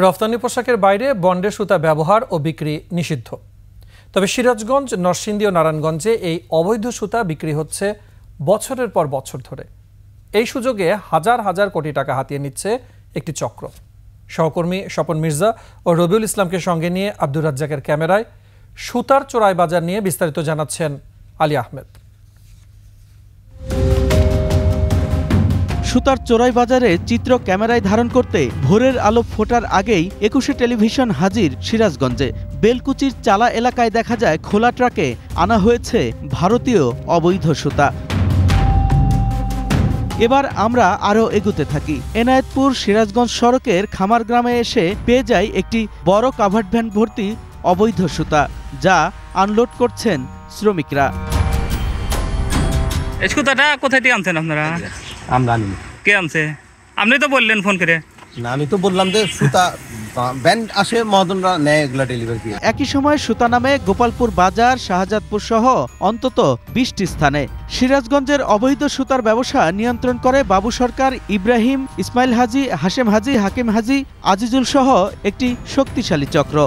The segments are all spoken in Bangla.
রফতানি পোশাকের বাইরে বন্ডের সুতা ব্যবহার ও বিক্রি নিষিদ্ধ। তবে সিরাজগঞ্জ, নরসিংদী ও নারায়ণগঞ্জে এই অবৈধ সুতা বিক্রি হচ্ছে বছরের পর বছর ধরে। এই সুযোগে হাজার হাজার কোটি টাকা হাতিয়ে নিচ্ছে একটি চক্র। সহকর্মী স্বপন মির্জা ও রবিউল ইসলামকে সঙ্গে নিয়ে আব্দুর রাজ্জাকের ক্যামেরায় সুতার চোরাই বাজার নিয়ে বিস্তারিত জানাচ্ছেন আলী আহমেদ। সুতার চোরাই বাজারে চিত্র ক্যামেরায় ধারণ করতে ভোরের আলো ফোটার আগেই ২১ টেলিভিশন হাজির সিরাজগঞ্জে। বেলকুচির চালা এলাকায় দেখা যায় খোলা ট্রাকে আনা হয়েছে ভারতীয় অবৈধ সুতা। এবার আমরা আরও এগুতে থাকি। এনায়েতপুর সিরাজগঞ্জ সড়কের খামার গ্রামে এসে পেয়ে যাই একটি বড় কাভার্ড ভ্যান ভর্তি অবৈধ সুতা, যা আনলোড করছেন শ্রমিকরা। এই সুতাটা কোথায় থেকে আনছেন আপনারা? আমরা আনি। কে আনছে? আপনি তো বললেন ফোন করে। না, আমি তো বললাম যে সুতা ব্যান্ড আসে, মহাজনরা নেয় এগুলা ডেলিভারি দিয়ে। একই সময় সুতা নামে গোপালপুর বাজার, শাহজাদপুর সহ অন্তত ২০টি স্থানে সিরাজগঞ্জের অবৈধ সুতার ব্যবসা নিয়ন্ত্রণ করে বাবু সরকার, ইব্রাহিম, ইসমাইল হাজি, হাশেম হাজি, হাকিম হাজি, আজিজুল সহ একটি শক্তিশালী চক্র।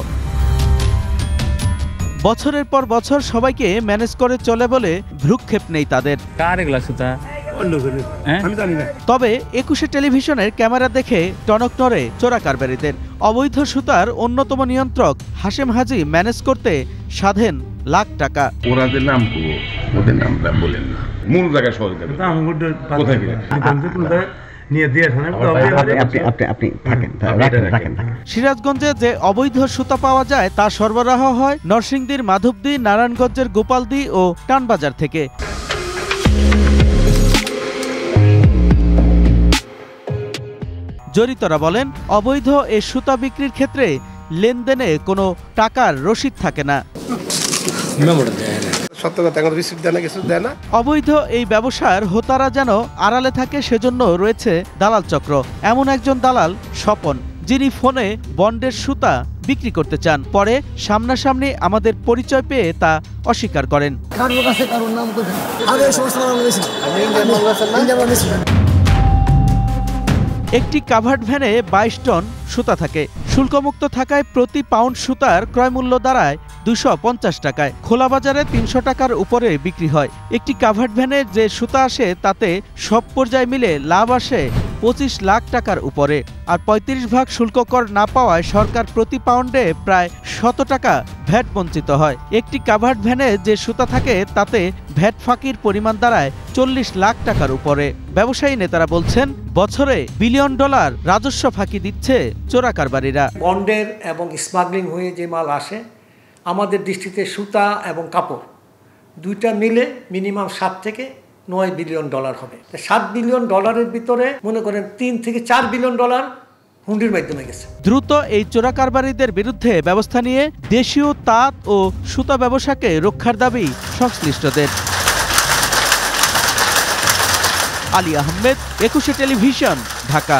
বছরের পর বছর সবাইকে ম্যানেজ করে চলে বলে ভ্রুক্ষেপ নেই তাদের। কার এগুলা সুতা? তবে ২১ টেলিভিশনের ক্যামেরা দেখে টনক নড়ে চোরা কারবারিদের। অবৈধ সুতার অন্যতম নিয়ন্ত্রক হাশেম হাজি ম্যানেজ করতে সাধেন লাখ টাকা। ওদের নাম বলেন না, মূল জায়গা সহযোগিতা কোথায় সিরাজগঞ্জে যে অবৈধ সুতা পাওয়া যায় তা সরবরাহ হয় নরসিংদীর মাধবদী, নারায়ণগঞ্জের গোপালদী ও টানবাজার থেকে। জড়িতরা বলেন, অবৈধ এই সুতা বিক্রির ক্ষেত্রে লেনদেনে কোনো টাকার রসিদ থাকে না। অবৈধ এই ব্যবসার হোতারা যেন আড়ালে থাকে, সেজন্য রয়েছে দালাল চক্র। এমন একজন দালাল স্বপন, যিনি ফোনে বন্ডের সুতা বিক্রি করতে চান, পরে সামনাসামনি আমাদের পরিচয় পেয়ে তা অস্বীকার করেন। একটি কাভার্ড ভ্যানে ২২ টন সুতা থাকে। শুল্কমুক্ত থাকায় প্রতি পাউন্ড সুতার ক্রয়মূল্য দাঁড়ায় ২৫০ টাকায়। খোলা বাজারে ৩০০ টাকার উপরে বিক্রি হয়। একটি কাভার্ড ভ্যানে যে সুতা আসে তাতে সব পর্যায়ে মিলে লাভ আসে ২৫ লাখ টাকার উপরে। আর ৩৫ শুল্ক কর না পাওয়ায় সরকার প্রতি পাউন্ডে প্রায় ১০০ টাকা ভ্যাট বঞ্চিত হয়। একটি কাভার্ড ভ্যানে যে সুতা থাকে তাতে ভ্যাট ফাঁকির পরিমাণ দাঁড়ায় ৪০ লাখ টাকার উপরে। ব্যবসায়ী নেতারা বলছেন, বছরে বিলিয়ন ডলার রাজস্ব ফাঁকি দিচ্ছে চোরা কারবারিরা। বন্ডের এবং স্মাগলিং হয়ে যে মাল আসে, আমাদের দৃষ্টিতে সুতা এবং কাপড় দুইটা মিলে মিনিমাম ৭ থেকে ৯ বিলিয়ন ডলার হবে। ৭ বিলিয়ন ডলারের ভিতরে মনে করেন ৩ থেকে ৪ বিলিয়ন ডলার হুন্ডির মাধ্যমে গেছে। দ্রুত এই চোরা কারবারিদের বিরুদ্ধে ব্যবস্থা নিয়ে দেশীয় তাঁত ও সুতা ব্যবসাকে রক্ষার দাবি সংশ্লিষ্টদের। আলী আহমেদ, ২১ টেলিভিশন, ঢাকা।